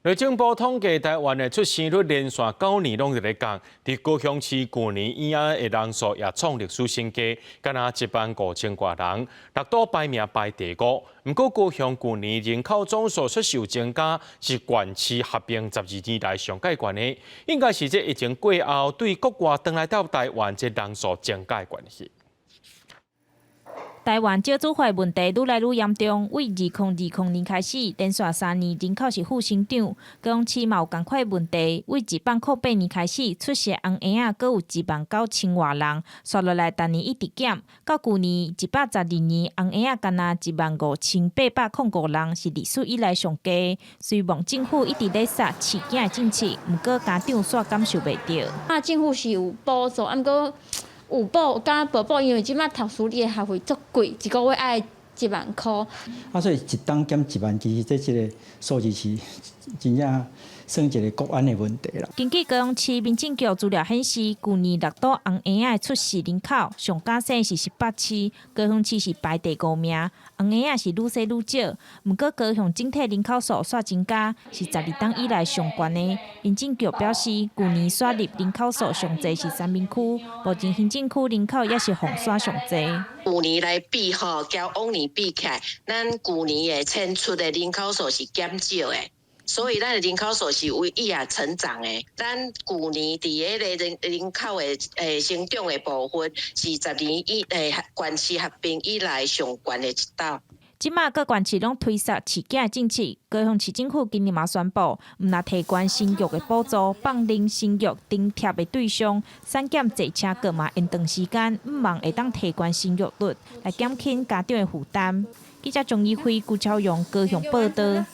内政部统计，台湾的出生率连续9年拢在降，伫高雄市去年以下的人数也创历史新低，敢若15000多人，六都排名排第5。不过高雄去年人口总数出受增加，是县市合并12年来上界悬的，应该是这疫情过后对国外回来到台湾这人数增加的关系。 台湾少子化问题愈来愈严重，为2020年开始，连续3年人口是负成长。高雄市嘛有同款问题，为108年开始，出生红婴仔各有19000外人，刷落来逐年一直减，到去年112年，红婴仔干那15805人，是历史以来上低。虽望政府一直咧杀饲囝的政策，毋过家长煞感受袂到。政府是有补助，毋过。 有补，敢无补？因为即摆读书你的学费足贵，一个月爱1万块。所以一档减1万，其实这个数字是真正算一个国安的问题啦。根据高雄市民政局资料显示，去年六都红婴仔的出世人口上加生是18次，高雄市是排第5名。红婴仔是愈生愈少，不过高雄整体人口数煞增加，是12档以来上悬的。民政局表示，去年刷入人口数上侪是三明区，目前行政区人口也是红刷上侪。 去年来比吼，交往年比起来，咱去年的迁出的人口数是减少的，所以咱的人口数是为以下成长的。咱去年伫个人口的成长的部分是10年县市合并以来上悬的一道。 即马各县市拢推萨饲囝政策，高雄市政府今年嘛宣布，毋若提悬生育的补助，放零生育津贴的对象，产检坐车各嘛延长时间，毋望会当提悬生育率，来减轻家长的负担。记者钟义辉、辜超勇高雄报道。